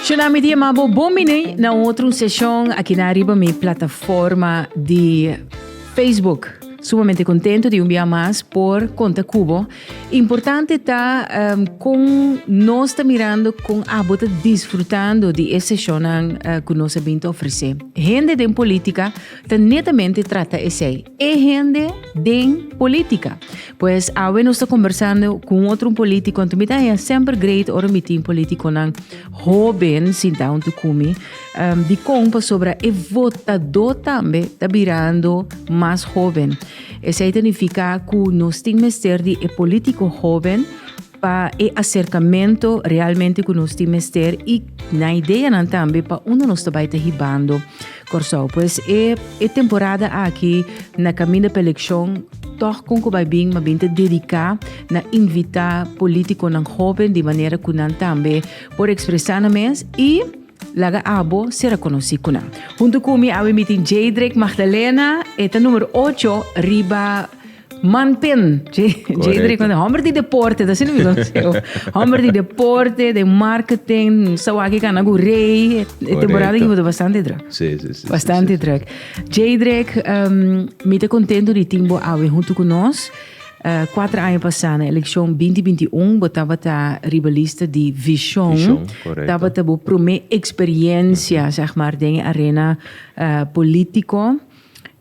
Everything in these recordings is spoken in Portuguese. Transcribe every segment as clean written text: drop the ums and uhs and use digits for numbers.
Tsunami dia mabo bomine na outra sessão aqui na Arriba, minha plataforma de Facebook. Sumamente contento de enviar mais por Conta Cubo. Importante está com nós está mirando com a bota desfrutando de essa sessão que nós vamos oferecer. Gente de política está netamente trata esse é gente de política. Pois agora nós está conversando com outro político, então é sempre great ora meeting político nan jovem sinta onde come de compa sobre o votador também está virando mais jovem. Isso significa que nós temos que ter de político jovem para o acercamento realmente que nós temos que ter e na ideia também para onde nós estamos ribando. Pois é temporada aqui na caminho para a eleição toch com que vai bem, mas bem te dedicar na invitar político não jovem de maneira que não também por expressar na mês e laga abo será conhecido. Junto comigo, eu meeting J. Drake Magdalena, eta número 8, riba Manpen. J. Drake, homem de deporte, assim não me conheceu. Homem de deporte, de marketing, sabe que canago rei, temporada que foi bastante drag. Sim. Bastante drag. J. Drake, me está contento de tempo ao junto conosco. 4 anos passados, na eleição 2021, eu estava a ribalista de Vision. Estava a primeira experiência, zeg maar, na arena político.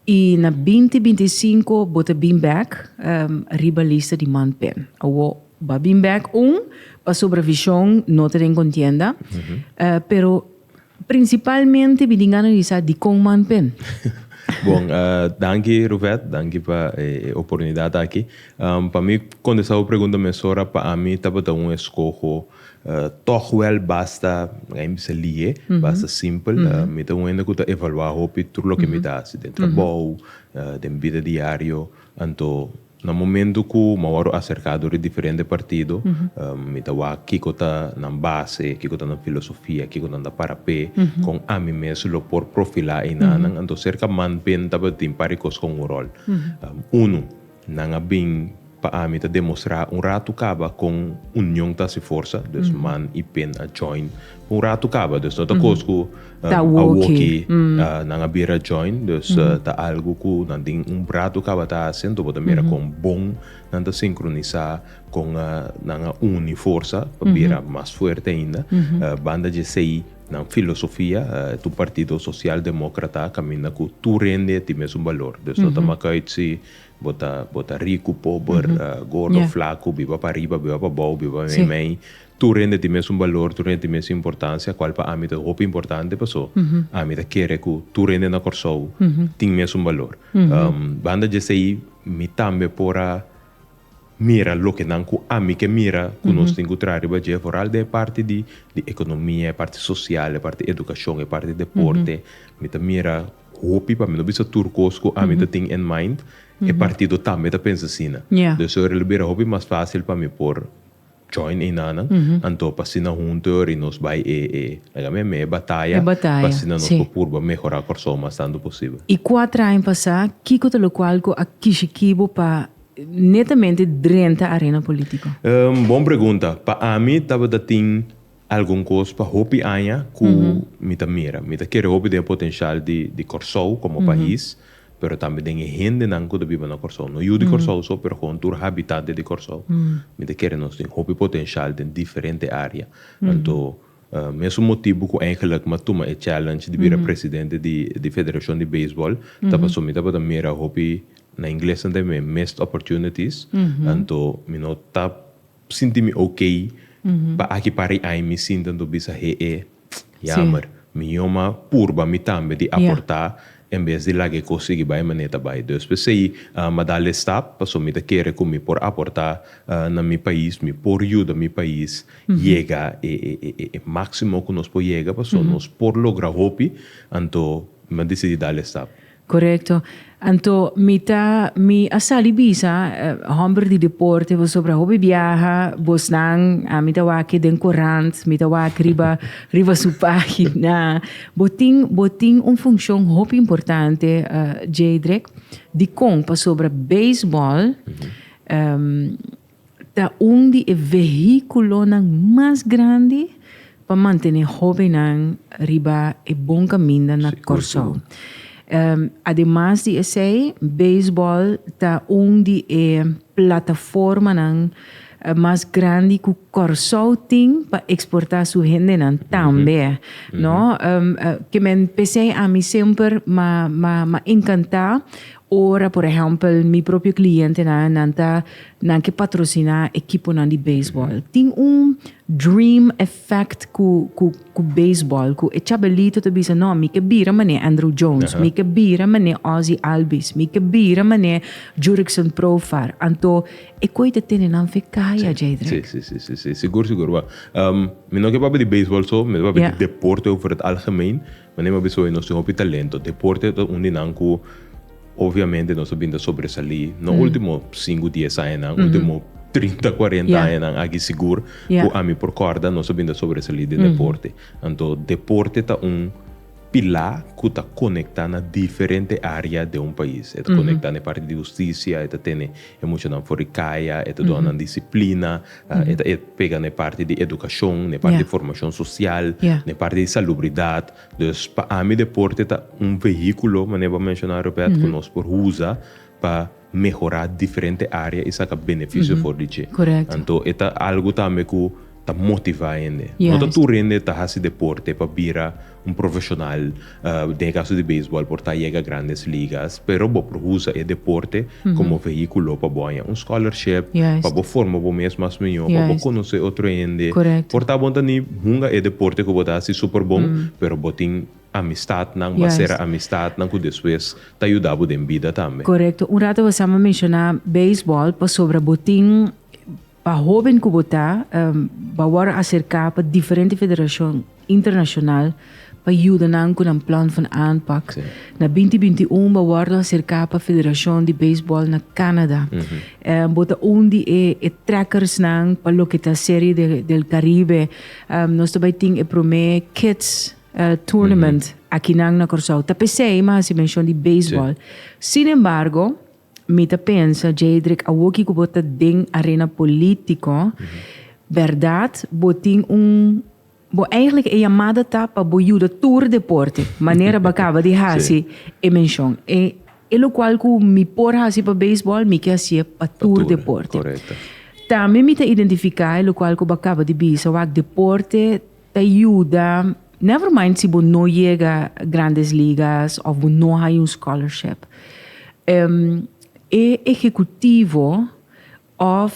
E na 2025, eu estava back, ribalista de Manpen. Eu estava back, para sobre Vision, não tem contienda, pero principalmente, me engano, de com Manpen. Bom, danke Ruvet, danke para a oportunidade aqui. Para mim, quando essa pergunta me sora, para mim estava um escolho toch wel basta, se lie, basta simples. Me dá ainda que evaluar tudo o que me dá, se tem trabalho, tem vida diário, então no momento que eu me acercado de diferentes partidos, me dá aqui que está na base, aqui que está na filosofia, aqui que está na parapé, com a mim mesmo por profilar e nada, então cerca manpen tava tem paricos com o rol. Nanga bem para mim demonstrar rato caba com união tá se força, dus man e pen a join. Rato caba, dus não cosco a walkie, nanga bira join, dus tá algo que não tem rato caba tá sendo bota mira com bom, não tá sincronizar com nanga uni força, para bira mais forte ainda, banda de sei na filosofia, do Partido Social Democrata caminha com tu rende ti mesmo valor, dus não tá macait se bota rico, pobre, gordo, flaco, viva para riba, viva para baixo, viva para meio. Tu rende ti mesmo valor, tu rende ti mesmo importância, qual para a mim é muito importante, pessoal. A mim é querer que tu rende na corso, tem mesmo valor. Banda de sei, me também pora mira lo que não a mim que mira, que nós temos que trazer para foral de parte de economia, parte social, parte educação, parte de deporte, me tá mira hopi para mim não precisa turcos que a mim tem em mind. E partido também pensa assim. Então, eu libera hobby mais fácil para mim por join em nana. Então, passina junto e nós vai batalha. Passina nós por melhorar a corso mais tanto possível. E 4 anos passados, que que lo qual a Kishikibo para netamente drenta a arena política? Boa pergunta. Para mim, estava tem alguma coisa para hobby aia que me mira. Me quer hobby de potencial de corso como país. Pero também tem gente que vive na Corsol. Não eu de Corsol só, pero com o habitat de Corsol. Me quer nós tem hobby potencial em diferentes áreas. Então, mesmo motivo que eigenlijk mas toma é challenge de vir presidente de Federação de Beisebol, tava só me tava da mera hobby na inglês também missed opportunities. Então, me não tá senti-me ok. Para aqui para aí me sinto bisa jammer. Me uma purba me também de aportar em vez de lá que conseguir vai maneta vai. Então, pensei, madale step, passou me querer como por aportar na meu país, me por ajuda meu país, chega e máximo que nós podemos chegar, passou nós por lograr hobby, então me decidi dar step. Correcto. Então, mi asali bisa, homem de deporte, vos sobre hobby viaja, vos nang, mi tawa que den corrent, mi tawa que riba su página. Boting função hobby importante, J. Drake, de compa sobre beisebol, tá de veículo mais grande para mantener joven riba e bom caminho na Corsão. Además de esse, beisebol tá de plataforma mais grande que o Corsão tem para exportar sua renda também, não? Que me pensei a mim sempre me encantar. Ora, por exemplo, meu próprio cliente não que patrocinar equipo de beisebol. Tem dream effect com beisebol, com o chabelito te diz, não, me que bira mané Andrew Jones, me que bira mané Ozzy Albies, me que bira mané Jurickson Profar. Então, e coisa tem não ficar, Jadre. Sim, seguro. Me não que papo de beisebol só, me papo de deporte over het algemeen, mas nem papo só em nosso talento. Deporte é dinâmico. Obviamente, nós sabemos sobresair nos últimos 5, 10 anos, últimos 30, 40 anos, aqui seguro, a mim por corda, nós sabemos sobresair de deporte. Então, deporte é pilar que está conectado a diferentes áreas de país. Está conectado na parte de justiça, está tendo emocional foricaia, está dando disciplina, está pega na parte de educação, na parte de formação social, na parte de salubridade. Então, para mim, deporte é veículo, mas eu vou mencionar, Roberto, que nós por usa para melhorar diferentes áreas e sacar benefício for de gente. Correto. Então, é algo também que está motivando. Não está tu rende, está fazendo deporte para virar profissional, no caso de beisebol, por estar a grandes ligas, pero você usa o deporte como veículo para ganhar scholarship, para formar o mesmo melhor, para conhecer outro gente. Por estar bom também, o deporte que você está super bom, pero você tem amistade, não vai ser amistade, não que depois te ajudar a vida também. Correto. Rato você mencionar beisebol, para sobre botin para jovem que botar, para acercar para diferentes federações internacionais para ajudar com plano van aanpak. Na 2021 para acercar para a Federação de Beisebol na Canadá. Bota onde trackers para lo que está a série del Caribe. Nós também temos o primeiro Kids Tournament aqui na Corsão. Tá pensei, mas se menciona de beisebol. Sin embargo, me pensa, Jadrick, a woki que bota ding arena político, verdade, botin bo eigenlijk é chamada para boiuda tour deporte, maneira bacava de hasi e mention. E lo qual que me por hasi para beisebol, me que hasi para tour deporte. Correto. Também me te identificar lo qual que bacava de bisa, o deporte te ajuda. Never mind se você não chega a grandes ligas ou você não tem scholarship. É executivo ou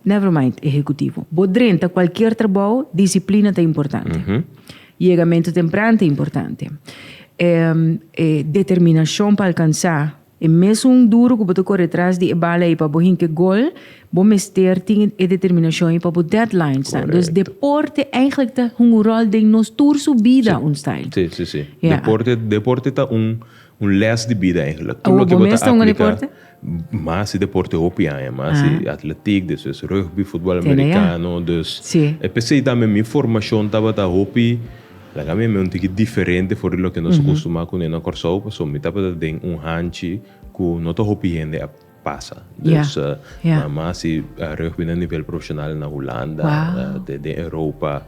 never mind, executivo. Bodrenta, qualquer trabalho, disciplina é importante. Chegamento temprano é importante. Determinação para alcançar. E mesmo duro que você corre atrás de bala e para você que gol, você tem determinação para os deadlines. Então, deporte eigenlijk é rol de nós toda a vida, style. Sim. Deporte é les de vida eigenlijk. Tudo que você aplica, mas deporte europeano, mas atletiek, dus rugby, futebol americano, dus pensei também minha formação estava da hobby, lá mesmo um tique diferente for lo que nós costumamos com na Corsão, so me estava de hanchi que não tô hobby ainda passa. Dus mas se rugby no nível profissional na Holanda, de Europa,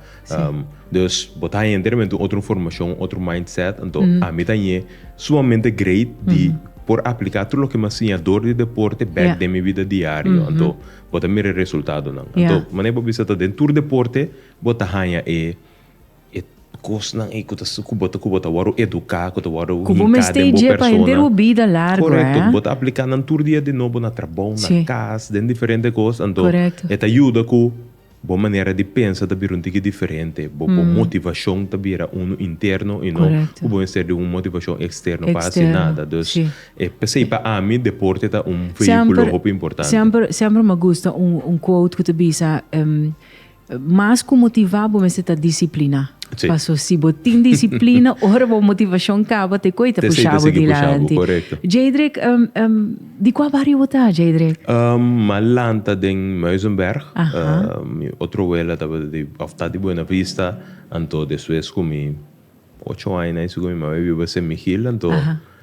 dus botar inteiramente outra formação, outro mindset, então a mim também sumamente great de por aplicar tudo o que me ensinador de deporte back de minha vida diária. Então, botar meu resultado não. Então, maneira para visitar dentro do deporte, botar hanha coisa não é que bota waru educar, que waru hincar de boa persona. Para a vida larga. Correto. Bota aplicar na todo dia de novo na trabalho, na casa, de diferentes coisas. Então, é ajuda com boa maneira de pensar também um tique diferente, boa motivação também interno e não boa ser de uma motivação externa para fazer nada. Então, pensei para mim deporte é veículo muito importante. Sempre me gusta quote que te diz, mais que motivar, você está disciplina. Passo se botin disciplina, ora a motivação acaba, te coita puxava de lá. Jadrick, de qual bairro você está, Jadrick? Malanta em Muizenberg. Outra vela estava de Buena Vista, então depois comi 8 anos, comi mais vivo sem Miguel, então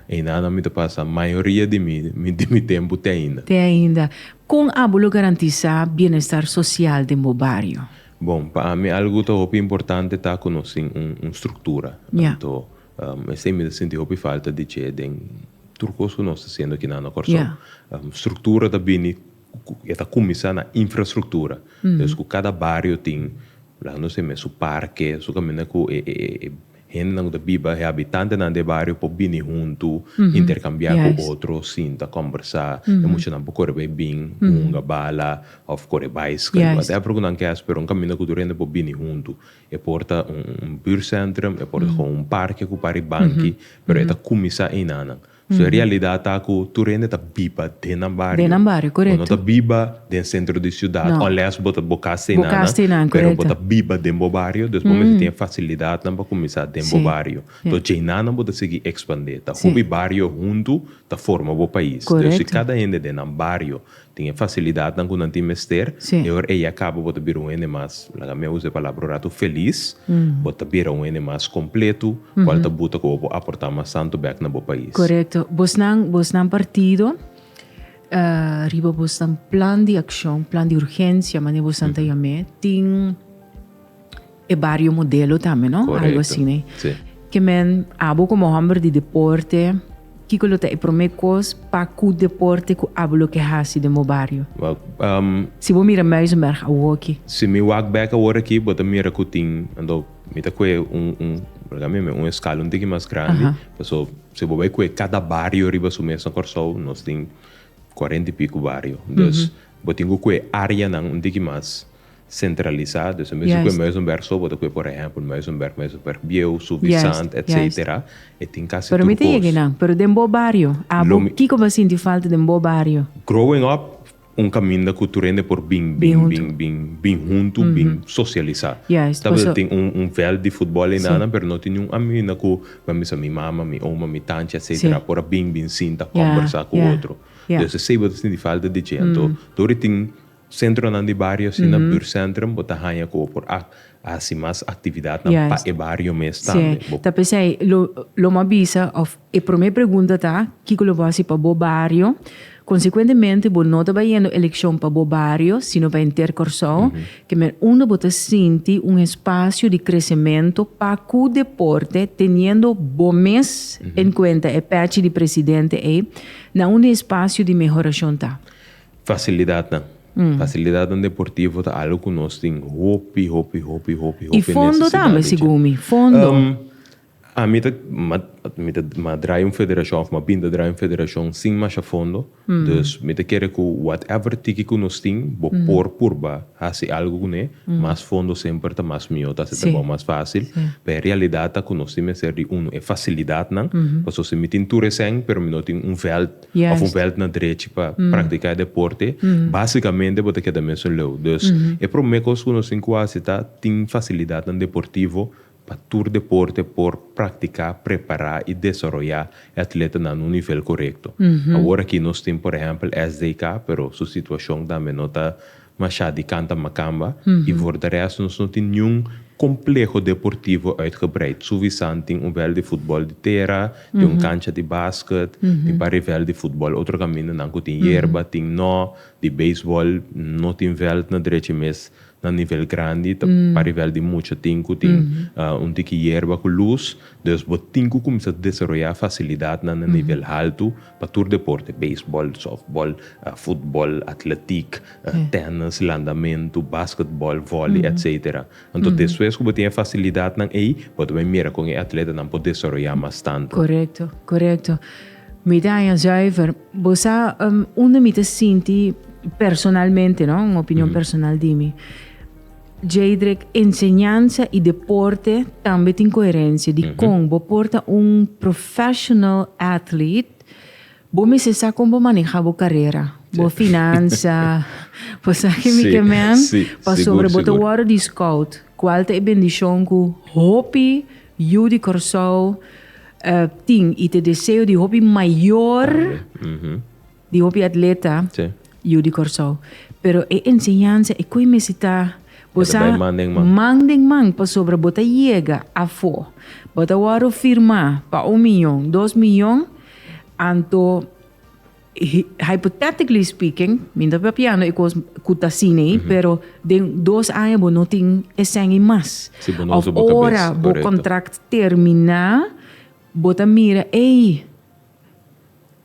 e nada me passa, a maioria de meu tempo tem ainda. Com a bolo garantizar bem-estar social de meu bairro. Bom, para mim algo que importante tá conhecer uma estrutura. Yeah. Então, esse me senti que falta de que tem turcos que nós estamos fazendo aqui na Corso. Yeah. Estrutura também está começando na infraestrutura. Então, cada bairro tem, lá não sei, mas o parque, o caminho que gente não da biba, habitante não de bairro pode vir junto, intercambiar com outros, sinta, conversar, muito não pode correr bem, uma bala, ou correr bicycle, até porque não quer esperar caminho que durante pode vir junto, e porta buurcentrum, e porta com parque, com pari banki, pero é começar em nana. So, a realidade está que o turene está biba dentro do bairro. Dentro do bairro, correto. Não está biba dentro do centro da cidade. Aliás, bota bocaste nana, correto. bota biba dentro do bairro, depois você tem facilidade para começar dentro do bairro. Então, já nana bota seguir expandir. Tá o bairro junto, tá forma o país. Então, se cada ende dentro do bairro tem facilidade não quando tem mester, e agora aí acaba bota vir ende mais, lá me usa a palavra rato feliz, bota vir ende mais completo, qual tá bota que vou aportar mais santo back no país. Correto. Vos não partido, riba vos não plan de ação, plan de urgência, mas vos não tem tem vários modelos também, não? Correto. Algo assim, né? Sim. Que men abo como hambre de deporte, que colo te promecos para o deporte que hablo que hasi de meu bairro. Well, se vou mirar mais a walk. se me walk back agora aqui, bota mira que tem, ando, me tá com um escala um pouquinho mais grande, então se vou ver que cada bairro riba sumessa Corso, nós tem 40 e pico bairro, então botingo que área não um pouquinho mais centralizado, então mesmo que mais verso, bota que por exemplo mais Biel, Suvisant, etc. E tem quase tudo. Pero me tem não, pero dembo bairro, abo que como assim de falta dembo bairro. Growing up caminho da cultura por bem junto, bem socializar. Talvez tem véu de futebol em nada, mas não tem amigo que minha mama, minha oma, minha tante, etc. Por bem sinta conversar com o outro. Então, se você tem falta de gente, então, tem centro na de bairro, assim, na buurcentrum, bota hanha ko por assim mais atividade na bairro mesmo também. Tá pensei, lo mabisa of e primeira pergunta tá, que lo vai para o bairro. Consequentemente, bo não está vendo eleição para o bairro, sino para intercorso, que uno bota sente espaço de crescimento para o deporte, tendo bom mês em conta e parte de presidente e na espaço de melhoração tá. Facilidade não. Facilidade deportiva é algo que nós temos hopi. E fundo também, segundo fundo. A mim draai federação, mas binda draai federação sim mais a fundo. Dus me quer que whatever tiki que nós temos, por purba, assim algo né, mais fundo sempre tá mais miúdo, se tá mais fácil. Mas a realidade que nós temos é de é facilidade não, porque se me tem tudo recém, pero me não tem veld, ou veld na direita para praticar deporte, basicamente você quer também só leu. Dus é para mim que nós temos quase tá tem facilidade no deportivo para todo deporte por praticar, preparar e desenvolver atleta no nível correto. Agora aqui nós temos, por exemplo, SDK, pero sua situação também não está mais de canta macamba e por de resto nós não temos nenhum complexo deportivo uitgebreid. Suficiente tem véu de futebol de terra, tem cancha de basquete, tem para véu de futebol. Outro caminho não tem hierba, tem nó, de beisebol, não tem véu na direita mesmo. Na nível grande, para nível de muito tempo, tem tique hierba com luz, dus botinho começa a desenvolver facilidade no nível alto para todo deporte, beisebol, softball, futebol, atletic, tênis, landamento, basquetebol, vôlei, etc. Então, depois que você tem facilidade não aí, você vai mirar com o atleta não pode desenvolver mais tanto. Correto. Me dá a zuiver, você me sente personalmente, não? Uma opinião personal de mim. Jadrek, enseñanza e deporte também tem coerência. De como porta professional athlete, me se sabe como manejar a carreira, boa finança, você que me queimam, para sobre botar o hora de scout, qual é a bendição que hobby, de corso, tem e te desejo de hobby maior, de hobby atleta, de corso. Pero a enseñanza é que me está você mandem para sobre bota chega a fo. Bota o firma para 1 milhão, 2 milhões, anto hypothetically speaking, minta pa piano ik was kutasine, pero de 2 anos bo não tem essengi mas. Si bo não Of usa boca ora bes, bo correcto. contract termina, bota mira, ei,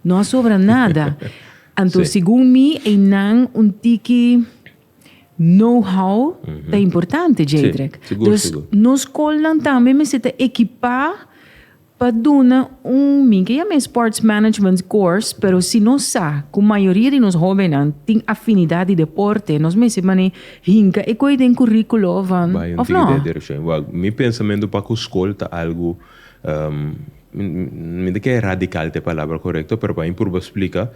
não sobra nada. Então, Sim. segundo mim, é não tiki know-how é importante, Jedrek. seguro, Dus, seguro. nos escola também me senta equipar para dar minha é sports management course, pero se não sabe, com a maioria de nós jovens tem afinidade de deporte, nós me se mane hinka e coi den currículo van, Vai of não? não? Meu pensamento para que a escola tá algo me que é radical a palavra correta, pero para por explicar,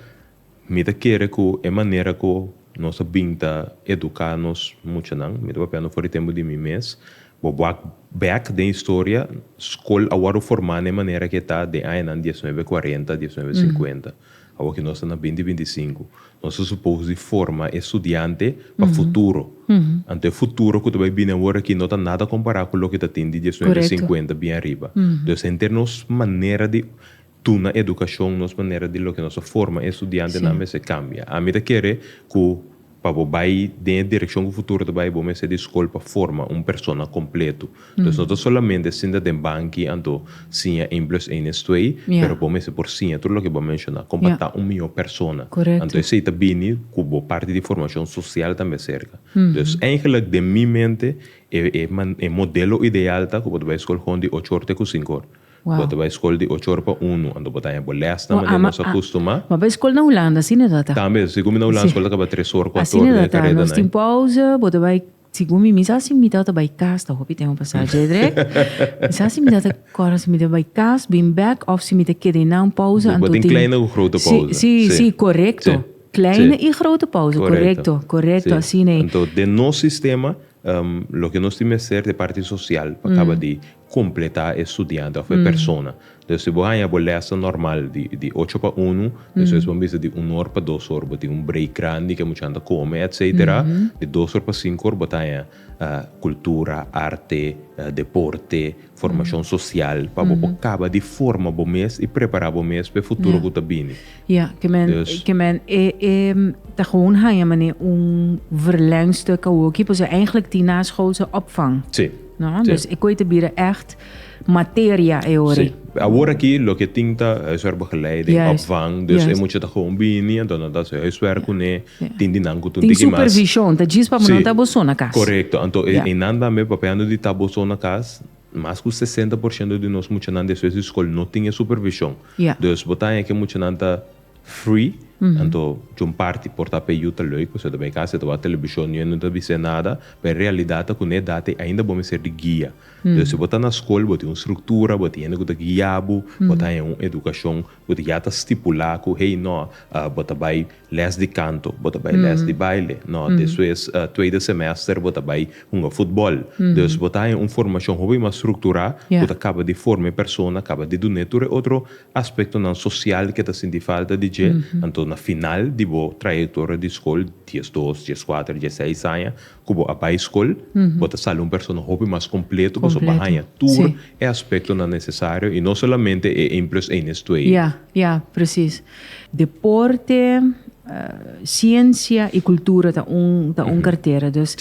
me quer que é maneira que nossa binta educar nos muito não, me dá para fora tempo de mim mês, vou back da história, escola agora formar de maneira que está de aí em 1940, 1950, agora que nós estamos na 2025, nós supomos de forma estudante para futuro. Então, futuro que tu vai vir agora que não está nada comparado com o que está tendo de 1950 bem arriba. Então, em termos maneira de na educação, nossa maneira de lo que nossa forma estudante não se cambia. A mim quer que para vai na direção do futuro vai bom ser de escola para formar pessoa completo. Então não somente sendo de banco, então sim é 1+1 é 2, pero bom ser por sim, tudo o que vou mencionar, completar melhor pessoa. Então isso está bem, que parte de formação social também cerca. Então, eigenlijk de minha mente é modelo ideal tá que você vai escolher de 8 horas com 5 horas. Você vai escolher de 8 horas para 1, então você vai bolesta, mas não se acostuma. Mas vai escola na Holanda, assim não dá. Também, se como na Holanda, escola acaba 3 horas, 4 assim horas, não dá. Nós tem pausa, você vai segundo me assim me dá vai casa, hope tem passagem direct. Assim me dá agora se me dá vai casa, bem back, of se me dá querer não pausa, então tem kleine ou grote pausa. Sim, correto. Kleine e grote pausa, correto, assim né. Então, de nosso sistema, o que nós temos que ser de parte social, para acabar de completar estudante ou pessoa. Então, se você tem bolsa normal de 8 para 1, depois vamos dizer de 1 hora para 2 horas, você tem break grande que muita gente come, etc. De 2 horas para 5 horas, você tem cultura, arte, deporte, formação social, para você acabar de formar o mês e preparar o mês para o futuro que está vindo. Ja, que men dat gewoon ga je maar verlengstuk ook. Dus eigenlijk die naschoolse opvang. Sim. No? Dus ik weet het echt materia Sim. Agora aqui, o que tem huiswerkbegeleiding, opvang, dus je moet je dat gewoon binnen, en dan dat ze huiswerk kunnen, tem de nango toen tem supervisão, tá diz para não tá bolso na casa. Correto, então em nada me papeando de taboso na casa, mais que 60% de nós muitos não desses escola não tinha supervisão. Dus botar que muitos não tá free, então de parte portar para eu tá leuk, você também casa, tá televisão, não tá vendo nada, mas realidade com é data ainda bom ser de guia. Dus se botar na escola, botar uma estrutura, botar que guiabo, botar uma educação, botar já tá estipular que hey não, botar vai les de canto, botar vai les de baile, não, depois tweede semestre botar vai futebol. Dus botar uma formação, hobby uma estrutura, botar acaba de formar pessoa, acaba de donar outro aspecto não social que tá sentindo falta de je, então na final de boa trajetória de escola, 10, 12, 14, 16 anos, como a bai escola, botar sala uma pessoa hobby mais completo, para sua tudo é aspecto não necessário e não somente é 1+1 é 2. Ja, precies. Deporte, ciência e cultura tá carteira, dus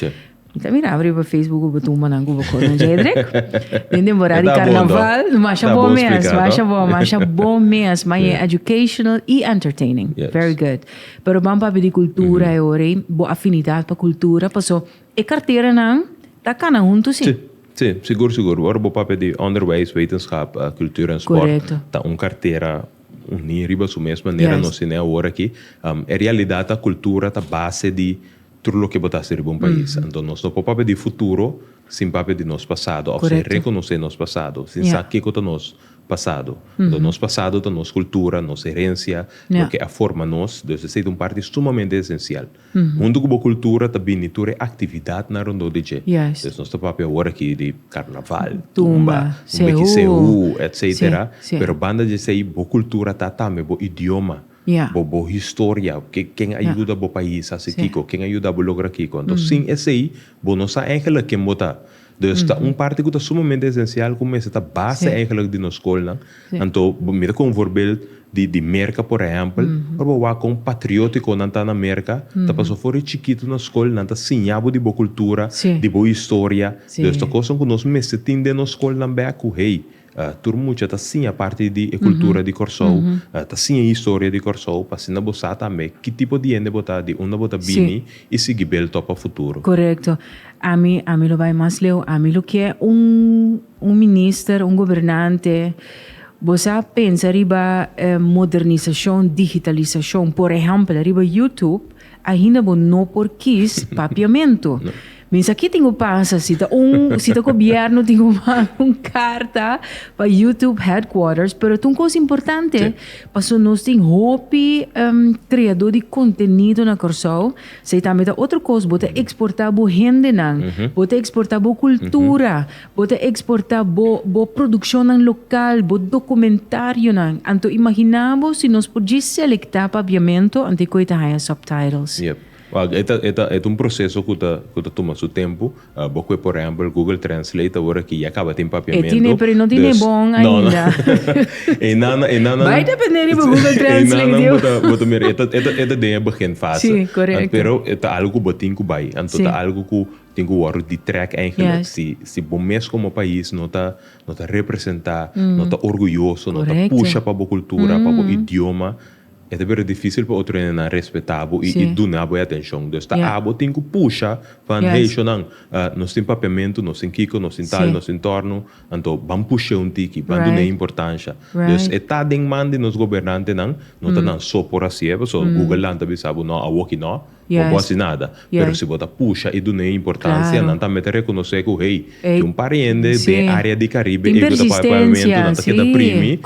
então, mira, abri para Facebook, botou uma nangu, botou na Jedrek. Tem temporada de carnaval, mas é bom mesmo, mas é educational e entertaining. Very good. Pero vamos para de cultura, é hora, boa afinidade para cultura, passou. E carteira não, tá cana junto, sim. Sim, seguro. Agora vou para de onderwijs, wetenschap, cultuur en sport. Correcto. Tá carteira uniriba su mesma maneira, não se né agora aqui. É realidade a cultura tá base de tudo o que botar ser bom país. Então nós não podemos de futuro sem papel de nosso passado, ou sem reconhecer nosso passado, sem saber o que é nosso passado. Então nosso passado, da nossa cultura, nossa herência, o que a forma nós, deve ser uma parte extremamente essencial. Junto com a cultura também é atividade na ronda de je. Então nós papel agora aqui de carnaval, tumba, seu, etc. Pero banda de sei boa cultura tá também, boa idioma. Yeah. Bo historia, quem ajuda o país a se Kiko, quem ajuda a lograr Kiko. Então, sem esse aí, bo não sa eigenlijk quem botar. Dus parte que é sumamente essencial, como essa base eigenlijk de nossa escola. Então, mira com voorbeeld de merca, por exemplo, para com patriótico não tá na merca, tá passou fora chiquito na escola, não tá sinhabo de boa cultura, de boa história. Dus tá coisa que nós mesetim de na escola não é que hey, turmucha tá sim a parte de cultura de Corsou, tá sim a história de Corsou, para na bossa também que tipo de ende botar de uma bota bini e seguir bel para o futuro. Correcto. A mí lo vai mais leu, a mí lo que é ministro, governante, você pensa riba modernização, digitalização, por exemplo, riba YouTube, ainda não por quis papiamento. Mas aqui tenho passa, se tá governo tem uma carta para YouTube headquarters, pero uma coisa importante, para nós tem hope criador de conteúdo na Corsou, se também tá outra coisa, bota exportar bo gente nan, bota exportar bo cultura, bota exportar bo produção nan local, bo documentário nan. Então imaginamos se nós podíamos selectar papiamento ante coita haya subtitles. Yep. É um processo que toma seu tempo. Porque, por exemplo, Google Translate agora que já acaba de papiamento. Mas não tem bom ainda. Vai depender do Google Translate. É begin fase. Sim, correto. Pero é algo que tem que vai. Então, é algo que tem que work de track eigenlijk. Se bom mês como país não tá representar, não tá orgulhoso, não tá puxa para a cultura, para o idioma. É bem difícil para outro não respeitar e dar boa atenção. Então, abo tem que puxar para nós tem papiamento, nós tem kiko, nós tem tal, nós tem torno, então vamos puxar tiki, vamos dar importância. Então, tá den mande nos governantes não tá só por assim, so Google lá também sabe não, a aqui não pode nada. Pero se bota puxa e dar importância, não tá meter reconhecer que hey, que pariente de área de Caribe e que tá papiamento, não tá que tá primi,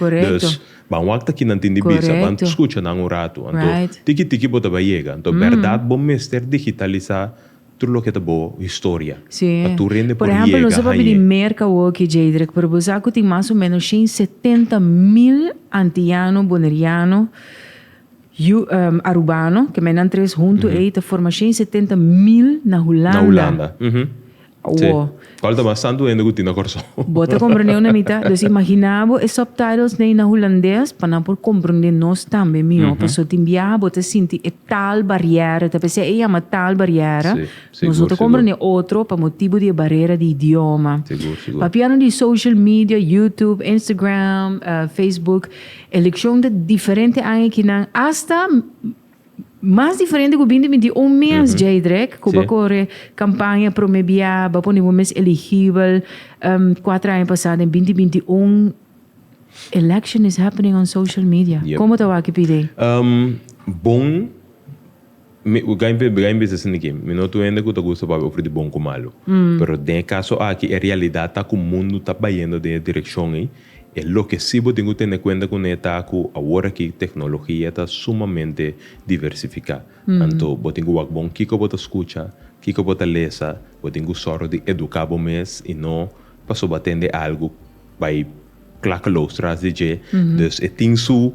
então waktu aqui não tem de bisa, bang escuta nang rato, então tiki bota baiega, então verdade bom mestre digitalizar tudo lo que tá boa história. Sim. Por exemplo, nós vamos pedir merca o que Jadrek, por você tem mais ou menos 70,000 antiano, boneriano, arubano, que menan três junto aí tá forma 70,000 na Holanda. Na Holanda. Falta bastante ainda que tinha Corsou. Bota compreender na mitad. Então, imaginava os subtitles na holandês para não por compreender nós também, meu. Porque te enviava, bota sentir tal barreira, te pensei, é uma tal barreira. Nós outros compreender outro para motivo de barreira de idioma. Seguro. Papiano de social media, YouTube, Instagram, Facebook, eleição de diferente anos que não, hasta mais diferente que o 2021 mês, Jadrek, que corre campanha para me biar, para pôr mês elegível, 4 anos passados, em 2021, election is happening on social media. Como está aqui, Pide? Bom, o ganho assim aqui, não tô ainda que eu gosto para oferecer bom com malo. Pero tem caso aqui, a realidade tá que o mundo tá indo de direção aí. É lo que sí tengo que tener cuenta con esta que ahora que tecnología está sumamente diversificada. Então, eu tenho que bom que eu escuta, que eu lesa, eu tenho sorte de educar o mês e não passou a atender algo vai clacar los tras de je. Então, eu tenho su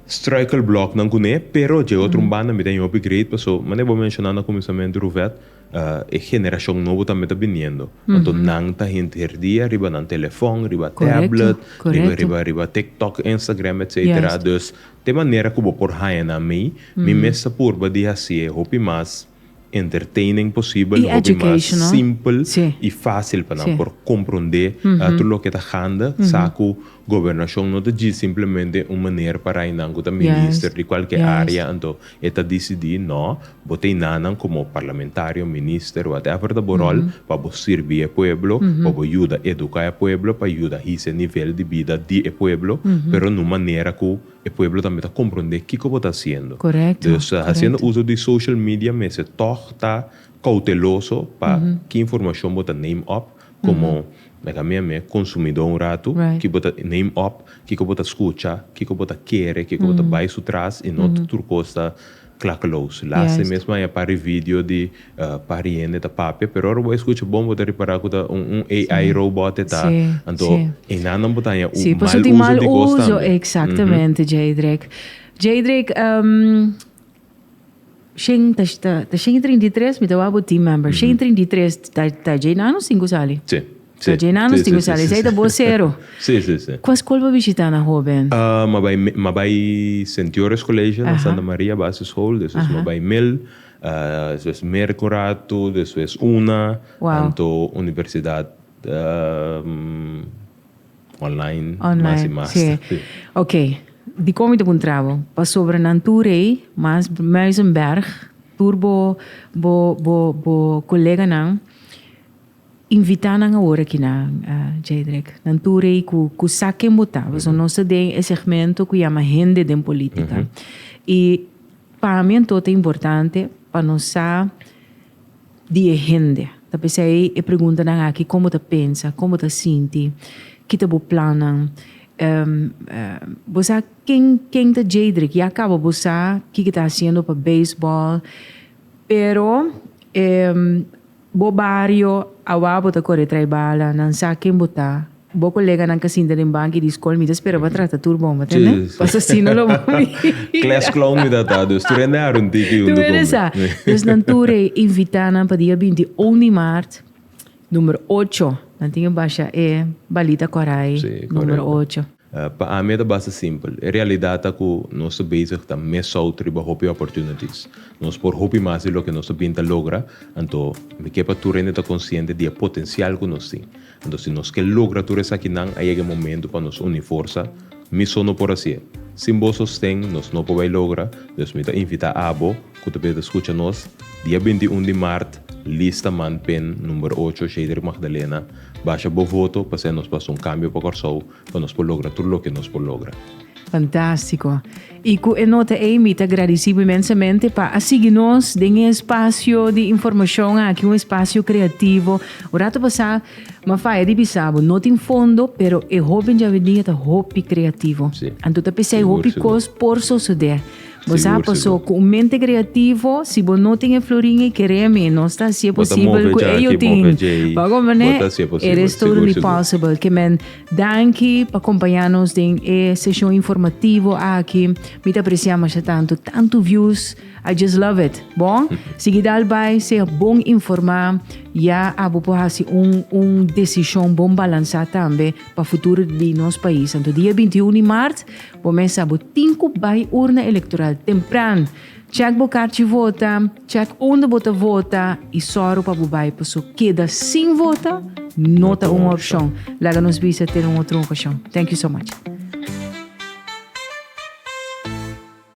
struggle block não com pero de outro banda me tem upgrade, passou, mas eu vou mencionar no começamento do vet. A geração nova também está vindo. Então, não está gente herdia, riba no telefone, riba tablet, riba TikTok, Instagram, etc. Então, de maneira que eu vou por raia na mim mesa por dia assim, hope mais entertaining possível, hope mais simple e fácil para não por compreender tudo o que está acontecendo, saco governação não te simplesmente uma maneira para ir não como ministro de qualquer área, então está decidir não, botei não como parlamentário, ministro, whatever da rol para servir o povo, para ajudar a educar o povo, para ajudar esse nível de vida do povo, pero de maneira que o povo também está compreender o que está fazendo. Correto. Então, fazendo uso de social media, mas está cauteloso para que informação bota name up como consumidor um rato, que bota name up, que bota escuta, que bota querer, que bota baixo trás e não tudo costa claclos. Lá se mesmo é para vídeo de pariente da papi, pero agora vou escutar bom botar reparar que AI robot tá, então e não botar o mal uso de costa. Exatamente, Jadrek. Jadrick, Shane 33, me tawabo team member. Shane 33, tá Jane anos 5 sali. Sim. Tá Jane anos 5 sali. Sai da vocero. Sim. Qual escola visitar na Robin? Mabai St. Joris College na Santa Maria Basisschool. Dus mabai Mil. Después Mercurato. Después Una. Anto Universidad online. Sim. Ok. Die kom je te contravo. Pas sobre Nanturei, mas Muizenberg, turbo bo collega nang invita nang agora aqui na Jadrick. Nanturei ku saque mutava. So nossa tem esse segmento que chama Rende de política. E para mim todo é importante para nós de rende. Tá pensei e pergunta nang aqui como tu pensa, como tu sente, que tu plana. Você quem tá Jadrick e acaba você que está haciendo para beisebol, pero bo barrio awabo ta corre traibala nan sa quem botar bo colega nan kasinda din banki di escola me espera para trata turbo mas né passa assim não lo class clown me data dus tu rendaron tiki tu essa dus nan ture invitana para dia 21 de março número 8 nan tinha baixa Balita Corai número 8 para mim é bastante simples. A realidade é que nós estamos bezig com mais outras oportunidades. Nós por hobby mais do que nós pinta logra, então me quer para tu render consciente do potencial que nós temos. Então se nós quer logra tu essa aqui não, aí é o momento para nós unir força. Me sono por assim. Se vos sostém, nós não podemos lograr. Então me invita a abo, que tu pode escutar nós dia 21 de março. Lista Manpen, número 8, Jadrick Magdalena. Baixa bo voto, para nós passar cambio para Corsou, para nós lograr tudo o que nós lograr. Fantástico. E com a nota Amy, te agradecemos imensamente para seguir-nos em um espaço de informação aqui, um espaço criativo. O rato passado, mas faz de bisabo, não tem fundo, pero é jovem já venia tá hobby criativo. Então, eu pensei hobby cos por suceder. Você passou com mente criativo, se você não tem florinha e querer menos, está se é possível que eu tenho. Para né? It totally possible. Que men, danke para acompanhar-nos em sessão informativa aqui. Me apreciamos tanto views. I just love it. Bom, seguir dalbai, ser bom informar, já abo por assim decisão bom balançar também para o futuro de nosso país. Então, dia 21 de março, começa a 5 by urna eleitoral temprano. Check bocarte vota, check onde bota vota e só para bubai pessoa queda sem vota, nota uma opção. Lá nos visa ter uma outra opção. Thank you so much.